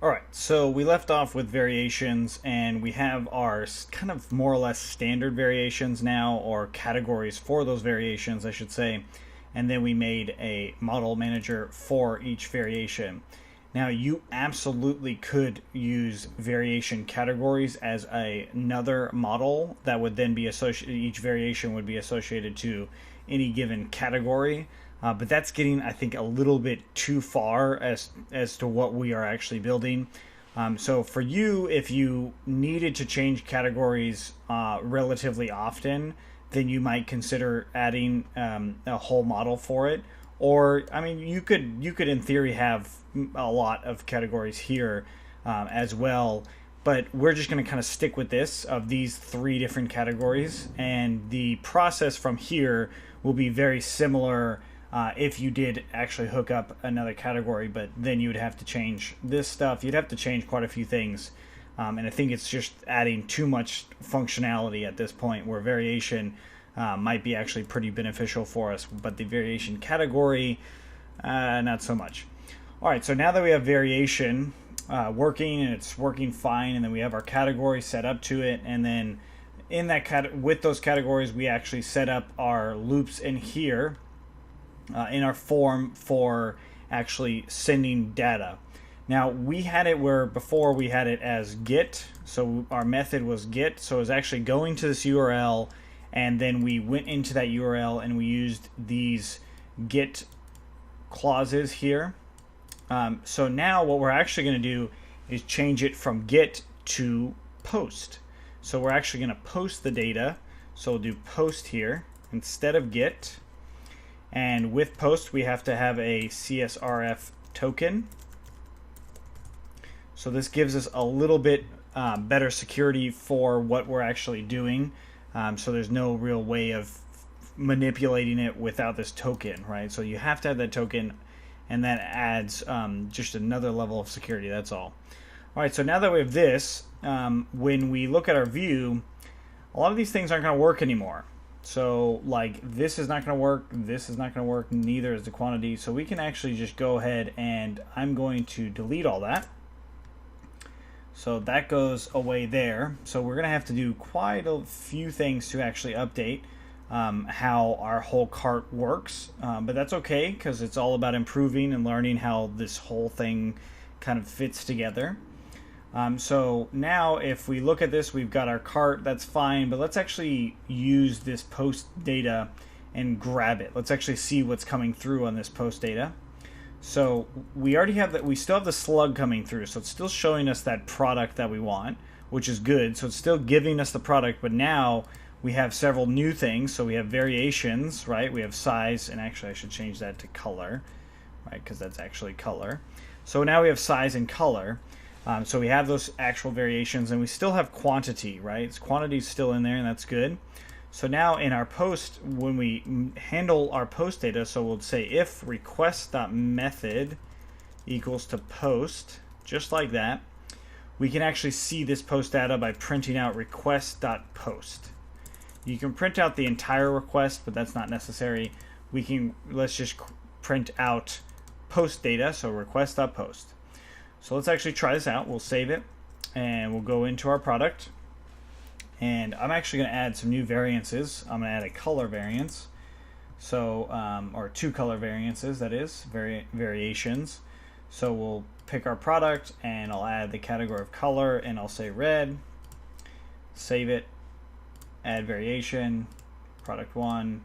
All right, so we left off with variations, and we have our kind of more or less standard variations now, or categories for those variations, I should say. And then we made a model manager for each variation. Now, you absolutely could use variation categories as another model that would then be associated, each variation would be associated to any given category. But that's getting, I think, a little bit too far as to what we are actually building. So for you, if you needed to change categories relatively often, then you might consider adding a whole model for it. Or, I mean, you could in theory have a lot of categories here as well. But we're just going to kind of stick with this of these three different categories, and the process from here will be very similar. If you did actually hook up another category, but then you would have to change this stuff. You'd have to change quite a few things. And I think it's just adding too much functionality at this point, where variation might be actually pretty beneficial for us, but the variation category, not so much. All right, so now that we have variation working, and it's working fine, and then we have our category set up to it, and then in that with those categories, we actually set up our loops in here. In our form for actually sending data. Now, we had it where before we had it as get, so our method was get, so it was actually going to this URL, and then we went into that URL and we used these get clauses here. So now what we're actually going to do is change it from get to post. So we're actually going to post the data, so we'll do post here instead of get. And with post, we have to have a CSRF token. So this gives us a little bit better security for what we're actually doing. So there's no real way of manipulating it without this token, right? So you have to have that token, and that adds just another level of security, that's all. All right, so now that we have this, when we look at our view, a lot of these things aren't going to work anymore. So like this is not going to work, this is not going to work, neither is the quantity. So we can actually just go ahead, and I'm going to delete all that. So that goes away there. So we're going to have to do quite a few things to actually update how our whole cart works. But that's okay, because it's all about improving and learning how this whole thing kind of fits together. So now if we look at this, we've got our cart, that's fine, but let's actually use this post data and grab it. Let's actually see what's coming through on this post data. So we already have that, we still have the slug coming through, so it's still showing us that product that we want, which is good. So it's still giving us the product, but now we have several new things. So we have variations, right? We have size, and actually I should change that to color, right? Because that's actually color. So now we have size and color. So we have those actual variations, and we still have quantity, right? Quantity is still in there, and that's good. So now in our post, when we handle our post data, so we'll say if request.method equals to post, just like that, we can actually see this post data by printing out request.post. You can print out the entire request, but that's not necessary. Let's just print out post data, so request.post. So let's actually try this out. We'll save it, and we'll go into our product. And I'm actually going to add some new variances. I'm going to add a color variance, so or two color variances, that is, variations. So we'll pick our product, and I'll add the category of color, and I'll say red. Save it. Add variation. Product 1,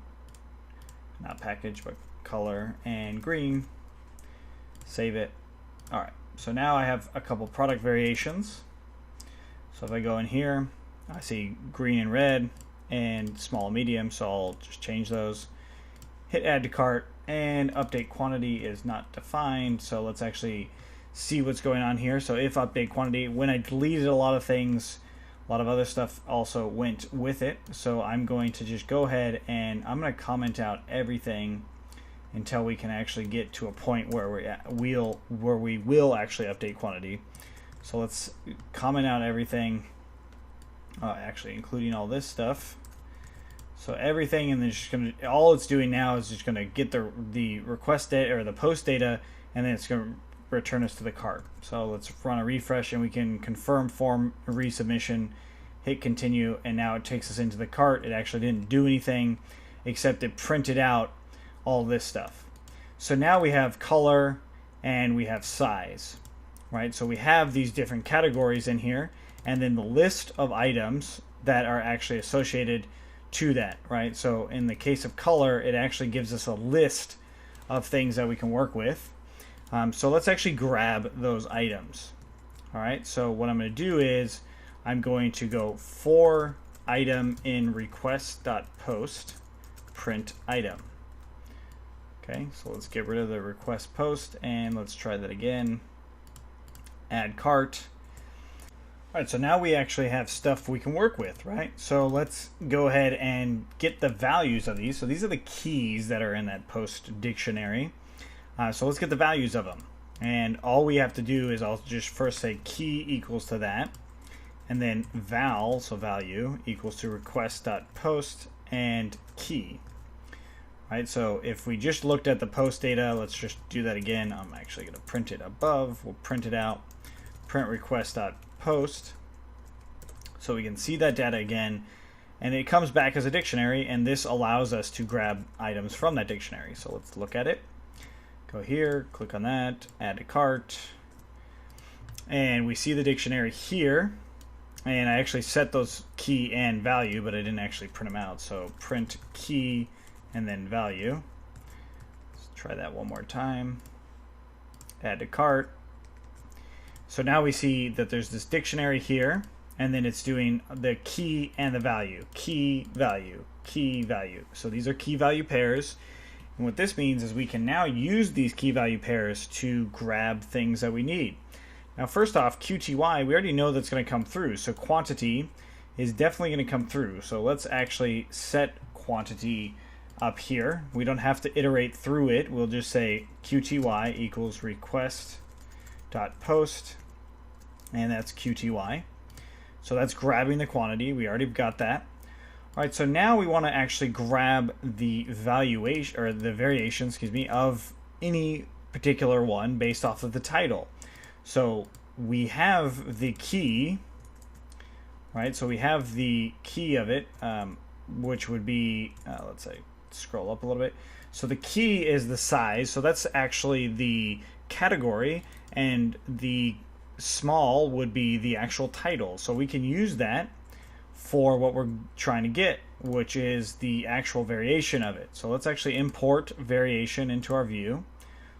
not package, but color, and green. Save it. All right. So now I have a couple product variations. So if I go in here, I see green and red and small and medium, so I'll just change those. Hit add to cart, and update quantity is not defined, so let's actually see what's going on here. So if update quantity, when I deleted a lot of things, a lot of other stuff also went with it. So I'm going to just go ahead, and I'm going to comment out everything until we can actually get to a point where we will actually update quantity. So let's comment out everything, actually including all this stuff. So everything, and then just all it's doing now is just going to get the request data or the post data, and then it's going to return us to the cart. So let's run a refresh and we can confirm form resubmission, hit continue, and now it takes us into the cart. It actually didn't do anything except it printed out all this stuff. So now we have color and we have size, right? So we have these different categories in here, and then the list of items that are actually associated to that, right? So in the case of color, it actually gives us a list of things that we can work with. So let's actually grab those items. All right, so what I'm going to do is I'm going to go for item in request.post print item. Okay, so let's get rid of the request post and let's try that again. Add cart. All right, so now we actually have stuff we can work with, right? So let's go ahead and get the values of these. So these are the keys that are in that post dictionary. So let's get the values of them. And all we have to do is I'll just first say key equals to that. And then val, so value, equals to request.post and key. Right, so if we just looked at the post data, let's just do that again. I'm actually going to print it above. We'll print it out. Print request.post. So we can see that data again. And it comes back as a dictionary, and this allows us to grab items from that dictionary. So let's look at it. Go here, click on that, add to cart. And we see the dictionary here. And I actually set those key and value, but I didn't actually print them out. So print key and then value. Let's try that one more time. Add to cart. So now we see that there's this dictionary here, and then it's doing the key and the value. Key, value, key, value. So these are key value pairs. And what this means is we can now use these key value pairs to grab things that we need. Now, first off, QTY, we already know that's going to come through. So quantity is definitely going to come through. So let's actually set quantity up here. We don't have to iterate through it. We'll just say QTY equals request.post, and that's QTY. So that's grabbing the quantity. We already got that. All right, so now we want to actually grab the valuation, or the variation, excuse me, of any particular one based off of the title. So we have the key, right? So we have the key of it, which would be, let's say, scroll up a little bit. So the key is the size. So that's actually the category, and the small would be the actual title. So we can use that for what we're trying to get, which is the actual variation of it. So let's actually import variation into our view.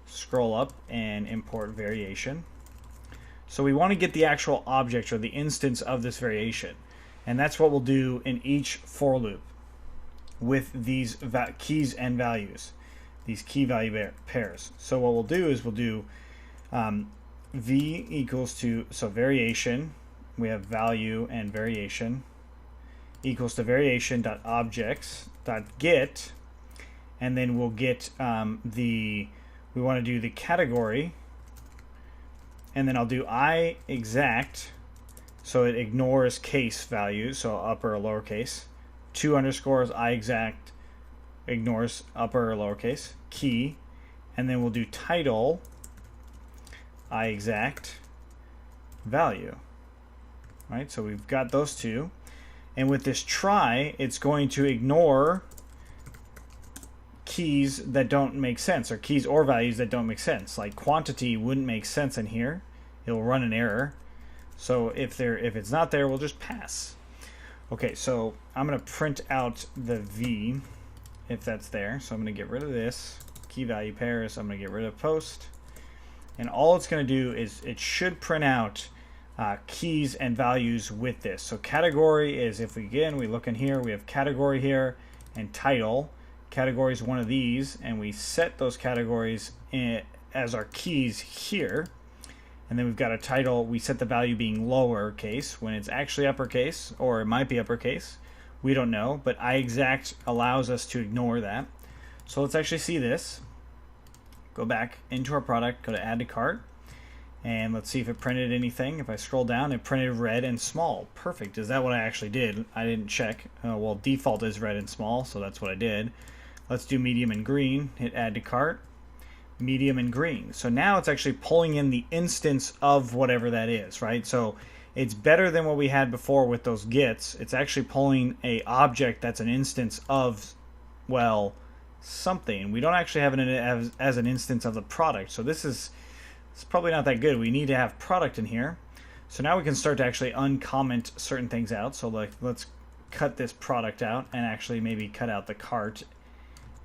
Scroll up and import variation. So we want to get the actual object or the instance of this variation. And that's what we'll do in each for loop with these keys and values, these key value pairs. So what we'll do is we'll do v equals to, so variation, we have value and variation, equals to variation.objects.get, and then we'll get we want to do the category, and then I'll do I exact, so it ignores case values, so upper or lowercase. 2 underscores I exact ignores upper or lowercase. Key, and then we'll do title I exact value. Right, so we've got those two. And with this try, it's going to ignore keys that don't make sense, or keys or values that don't make sense. Like quantity wouldn't make sense in here. It'll run an error. So if it's not there, we'll just pass. Okay, so I'm going to print out the V if that's there. So I'm going to get rid of this. Key value pairs, I'm going to get rid of post. And all it's going to do is it should print out keys and values with this. So category is, if we look in here, we have category here and title. Category is one of these, and we set those categories as our keys here. And then we've got a title. We set the value being lowercase when it's actually uppercase, or it might be uppercase. We don't know, but iExact allows us to ignore that. So let's actually see this. Go back into our product, go to add to cart, and let's see if it printed anything. If I scroll down, it printed red and small. Perfect. Is that what I actually did? I didn't check. Well, default is red and small, so that's what I did. Let's do medium and green. Hit add to cart. medium, and green. So now it's actually pulling in the instance of whatever that is, right? So it's better than what we had before with those gets. It's actually pulling a object that's an instance of, well, something. We don't actually have it as an instance of the product. So it's probably not that good. We need to have product in here. So now we can start to actually uncomment certain things out. So like, let's cut this product out and actually maybe cut out the cart.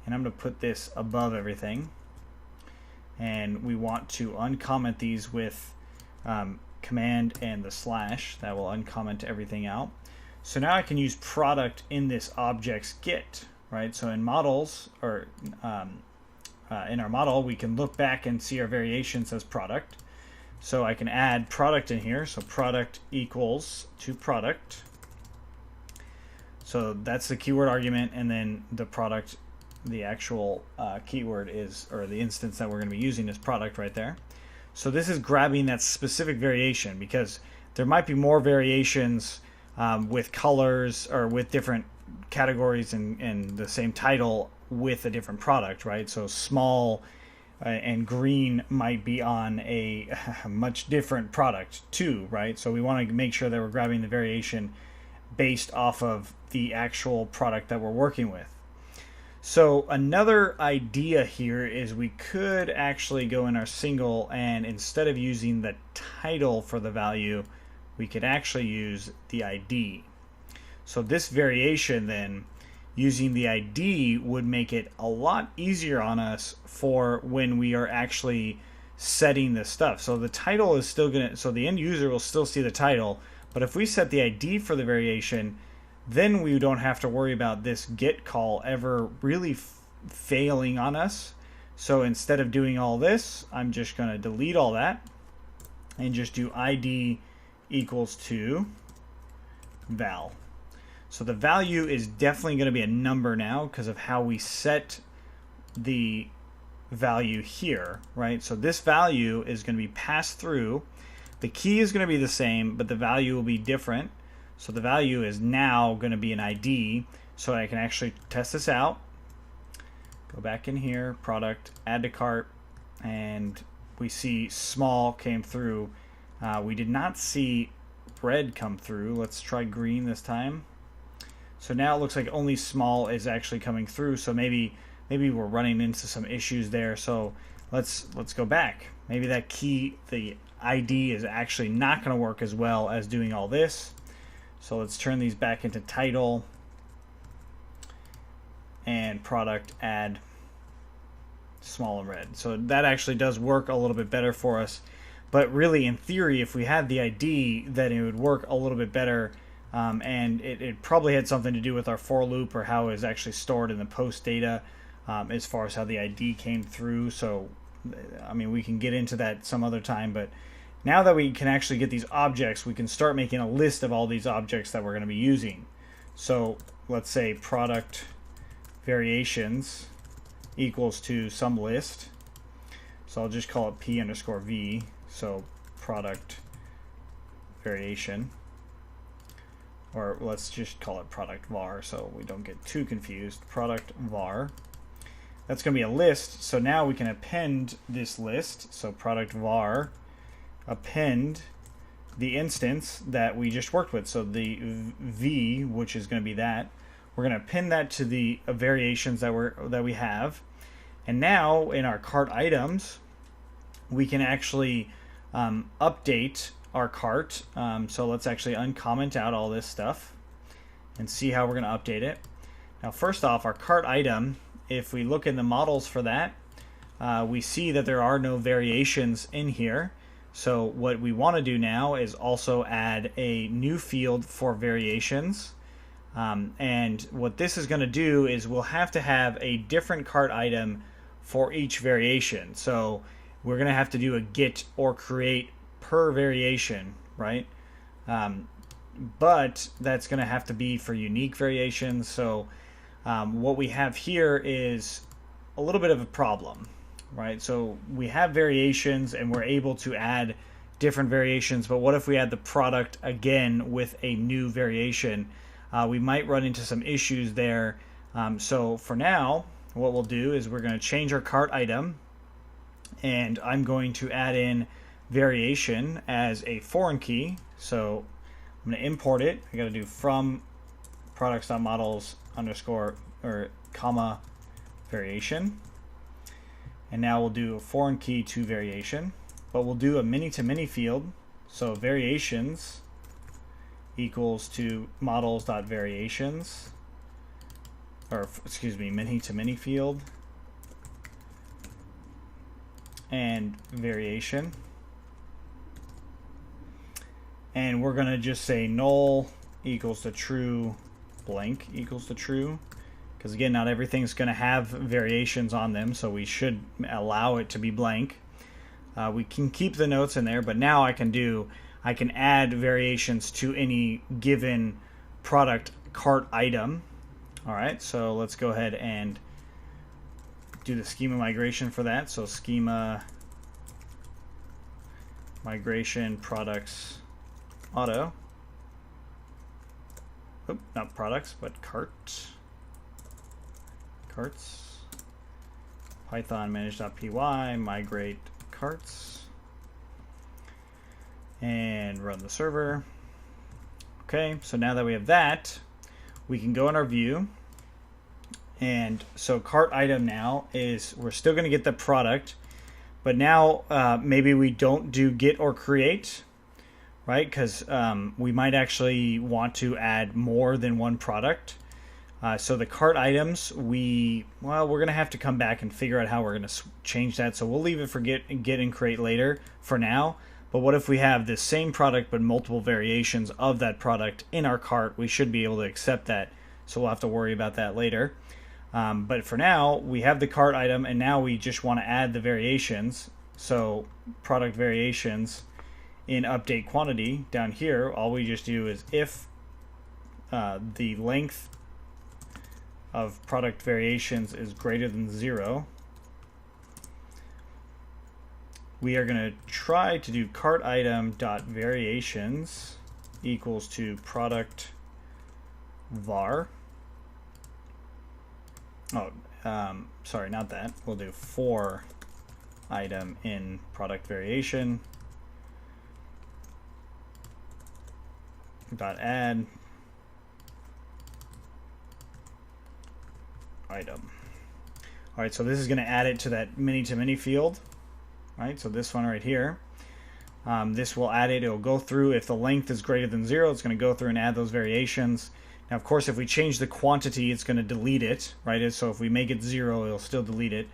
And I'm going to put this above everything. And we want to uncomment these with command and the slash. That will uncomment everything out. So now I can use product in this object's get, right? So in models, or in our model, we can look back and see our variations as product. So I can add product in here. So product equals to product. So that's the keyword argument, and then the product, the actual keyword is, or the instance that we're going to be using is product right there. So this is grabbing that specific variation, because there might be more variations with colors or with different categories and the same title with a different product, right? So small and green might be on a much different product too, right? So we want to make sure that we're grabbing the variation based off of the actual product that we're working with. So another idea here is we could actually go in our single, and instead of using the title for the value, we could actually use the ID. So this variation then, using the ID, would make it a lot easier on us for when we are actually setting this stuff. So the title is still going to, so the end user will still see the title, but if we set the ID for the variation, then we don't have to worry about this get call ever really failing on us. So instead of doing all this, I'm just going to delete all that and just do ID equals to val. So the value is definitely going to be a number now because of how we set the value here, right? So this value is going to be passed through. The key is going to be the same, but the value will be different. So the value is now going to be an ID, so I can actually test this out. Go back in here, product, add to cart, and we see small came through. We did not see red come through. Let's try green this time. So now it looks like only small is actually coming through. So maybe we're running into some issues there. So let's go back. Maybe that key, the ID, is actually not going to work as well as doing all this. So let's turn these back into title and product, add small and red. So that actually does work a little bit better for us. But really, in theory, if we had the ID, then it would work a little bit better. And it probably had something to do with our for loop or how it was actually stored in the post data as far as how the ID came through. So, I mean, we can get into that some other time, but now that we can actually get these objects, we can start making a list of all these objects that we're going to be using. So let's say product variations equals to some list. So I'll just call it P_V. So product variation. Or let's just call it product var so we don't get too confused. Product var. That's going to be a list. So now we can append this list. So product var, append the instance that we just worked with. So the v, which is going to be that, we're going to append that to the variations that we have. And now in our cart items, we can actually update our cart. So let's actually uncomment out all this stuff and see how we're going to update it. Now, first off, our cart item, if we look in the models for that, we see that there are no variations in here. So what we want to do now is also add a new field for variations. And what this is going to do is we'll have to have a different cart item for each variation. So we're going to have to do a get or create per variation, right? But that's going to have to be for unique variations. So what we have here is a little bit of a problem, right? So we have variations and we're able to add different variations, but what if we add the product again with a new variation? We might run into some issues there. So for now, what we'll do is we're going to change our cart item and I'm going to add in variation as a foreign key. So I'm going to import it. I got to do from products.models underscore or comma variation. And now we'll do a foreign key to variation, but we'll do a many to many field. So variations equals to models.variations, or excuse me, many to many field and variation. And we're going to just say null equals to true, blank equals to true. Because again, not everything's going to have variations on them, so we should allow it to be blank. We can keep the notes in there, but now I can add variations to any given product cart item. All right, so let's go ahead and do the schema migration for that. So schema migration products auto. Oop, not products, but carts. Python manage.py migrate carts and run the server. Okay, so now that we have that, we can go in our view. And so cart item now is, we're still going to get the product, but now maybe we don't do get or create, right? Because we might actually want to add more than one product. So the cart items, we're going to have to come back and figure out how we're going to change that. So we'll leave it for get and create later for now. But what if we have the same product but multiple variations of that product in our cart? We should be able to accept that. So we'll have to worry about that later. But for now, we have the cart item, and now we just want to add the variations. So product variations in update quantity down here, all we just do is if the length of product variations is greater than 0, we are going to try to do cart item dot variations equals to product var. Sorry, not that. We'll do for item in product variation dot add item. All right, so this is going to add it to that many to many field, right? So this one right here, this will add it. It will go through. If the length is greater than 0, it's going to go through and add those variations. Now, of course, if we change the quantity, it's going to delete it, right? So if we make it 0, it'll still delete it.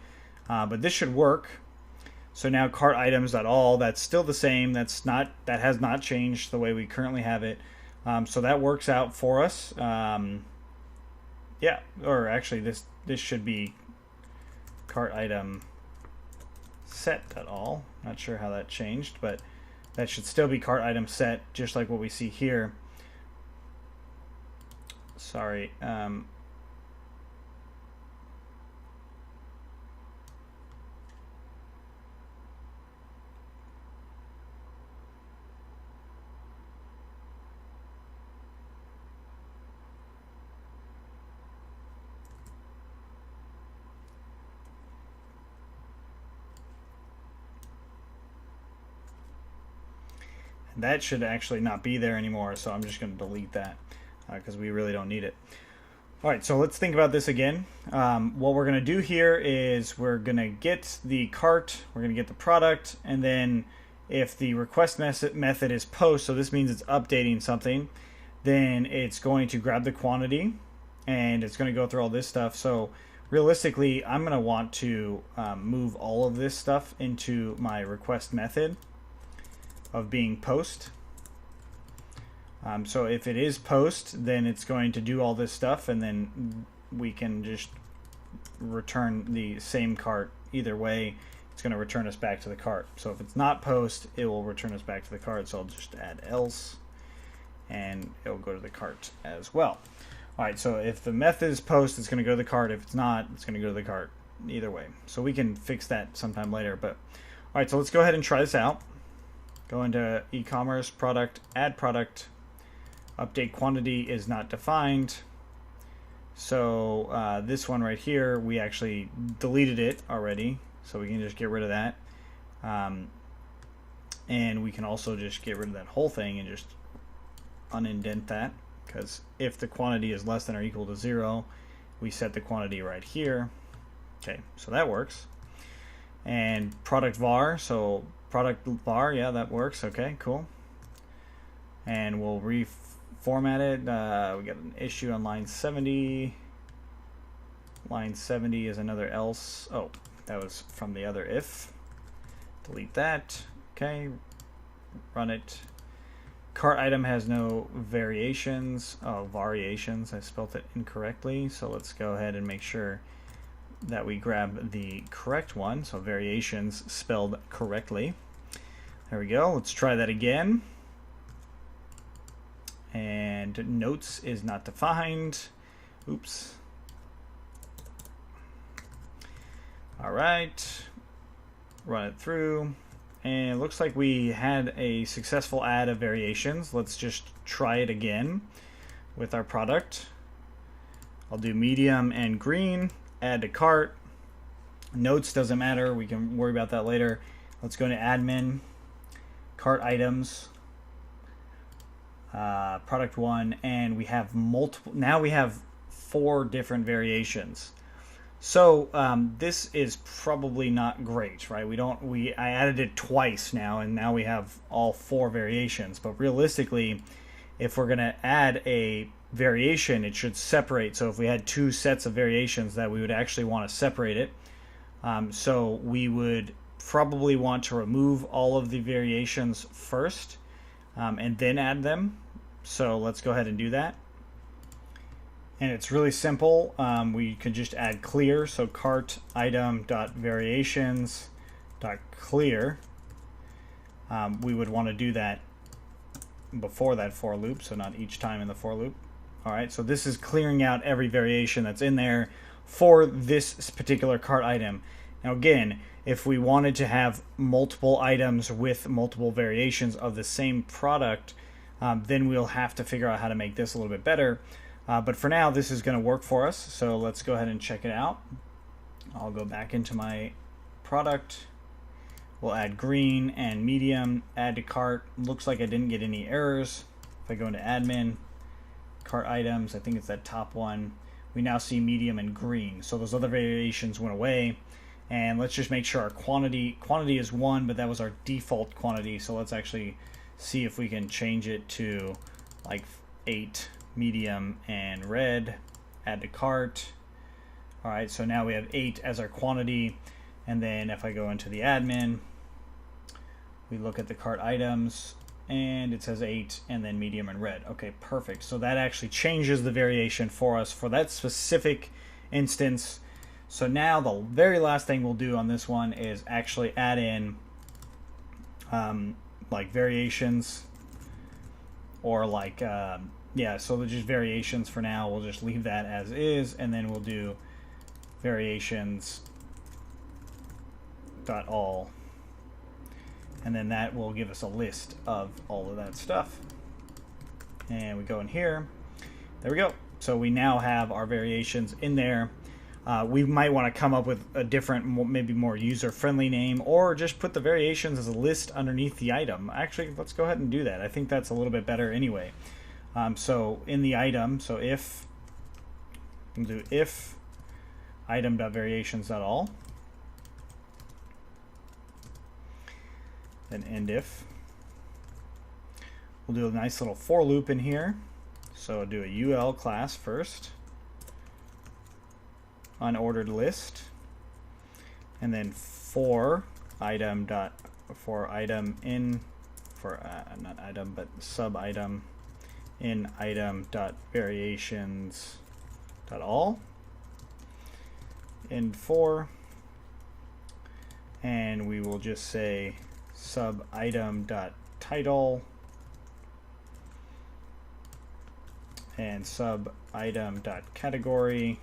But this should work. So now cart items dot all, that's still the same. That has not changed the way we currently have it. So that works out for us. Yeah, or actually this should be cart item set at all. Not sure how that changed, but that should still be cart item set, just like what we see here. Sorry. That should actually not be there anymore, so I'm just going to delete that because we really don't need it. All right, so let's think about this again. What we're going to do here is we're going to get the cart, we're going to get the product, and then if the request method is post, so this means it's updating something, then it's going to grab the quantity and it's going to go through all this stuff. So realistically, I'm going to want to move all of this stuff into my request method of being post. So if it is post, then it's going to do all this stuff, and then we can just return the same cart. Either way, it's going to return us back to the cart. So if it's not post, it will return us back to the cart. So I'll just add else, and it'll go to the cart as well. All right, so if the method is post, it's going to go to the cart. If it's not, it's going to go to the cart. Either way. So we can fix that sometime later. But all right, so let's go ahead and try this out. Go into e-commerce, product, add product. Update quantity is not defined. So this one right here, we actually deleted it already. So we can just get rid of that. And we can also just get rid of that whole thing and just unindent that, because if the quantity is less than or equal to 0, we set the quantity right here. Okay, so that works. And product var, so product var, yeah, that works. Okay, cool. And we'll reformat it. We got an issue on line 70. Line 70 is another else. Oh, that was from the other if. Delete that. Okay, run it. Cart item has no variations. Oh, variations. I spelled it incorrectly. So let's go ahead and make sure that we grab the correct one. So variations spelled correctly. There we go. Let's try that again. And notes is not defined. Oops. All right. Run it through. And it looks like we had a successful add of variations. Let's just try it again with our product. I'll do medium and green, add to cart. Notes doesn't matter, we can worry about that later. Let's go to admin, cart items, product 1, and we have multiple. Now we have 4 different variations. So this is probably not great, right? I added it twice now, and now we have all 4 variations. But realistically, if we're going to add a variation, it should separate. So if we had 2 sets of variations, that we would actually want to separate it. So we would probably want to remove all of the variations first, and then add them. So let's go ahead and do that. And it's really simple. We could just add clear. So cart item dot variations dot clear. We would want to do that before that for loop, so not each time in the for loop. All right, so this is clearing out every variation that's in there for this particular cart item. Now again, if we wanted to have multiple items with multiple variations of the same product, then we'll have to figure out how to make this a little bit better. But for now, this is going to work for us. So let's go ahead and check it out. I'll go back into my product. We'll add green and medium, add to cart. Looks like I didn't get any errors. If I go into admin, cart items, I think it's that top one. We now see medium and green. So those other variations went away. And let's just make sure our quantity is 1, but that was our default quantity. So let's actually see if we can change it to like 8. Medium and red, add to cart. All right, so now we have 8 as our quantity. And then if I go into the admin, we look at the cart items and it says 8 and then medium and red. Okay, perfect. So that actually changes the variation for us for that specific instance. So now the very last thing we'll do on this one is actually add in like variations or like yeah, so they're just variations for now. We'll just leave that as is, and then we'll do variations dot all, and then that will give us a list of all of that stuff. And we go in here. There we go. So we now have our variations in there. We might want to come up with a different, maybe more user-friendly name, or just put the variations as a list underneath the item. Actually, let's go ahead and do that. I think that's a little bit better anyway. So in the item, so if, we'll do if item.variations.all, then end if. We'll do a nice little for loop in here. So do a UL class first, unordered list, and then for item dot for item in for not item but sub item in item dot variations dot all end for, and we will just say sub item dot title and sub item dot category.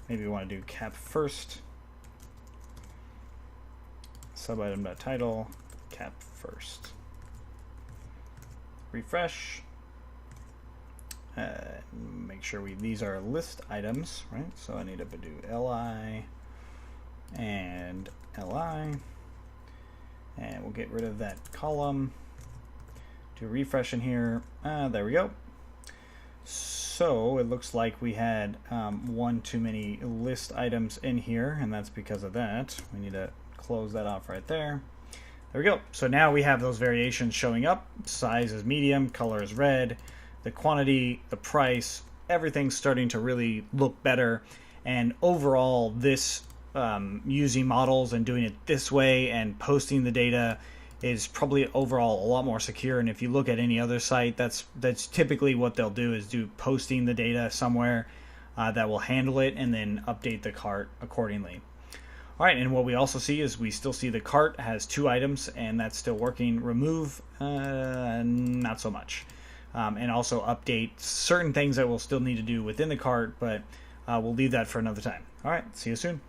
Maybe we want to do cap first, sub item dot title, cap first. Refresh. Make sure these are list items, right? So I need to do li and li, And we'll get rid of that column. Do a refresh in here. There we go. So it looks like we had one too many list items in here, and that's because of that. We need to close that off right there. There we go. So now we have those variations showing up. Size is medium, color is red, the quantity, the price, everything's starting to really look better. And overall, this using models and doing it this way and posting the data is probably overall a lot more secure. And if you look at any other site, that's typically what they'll do, is do posting the data somewhere that will handle it and then update the cart accordingly. All right, and what we also see is we still see the cart has 2 items, and that's still working. Remove, not so much. And also update certain things that we'll still need to do within the cart, but we'll leave that for another time. All right, see you soon.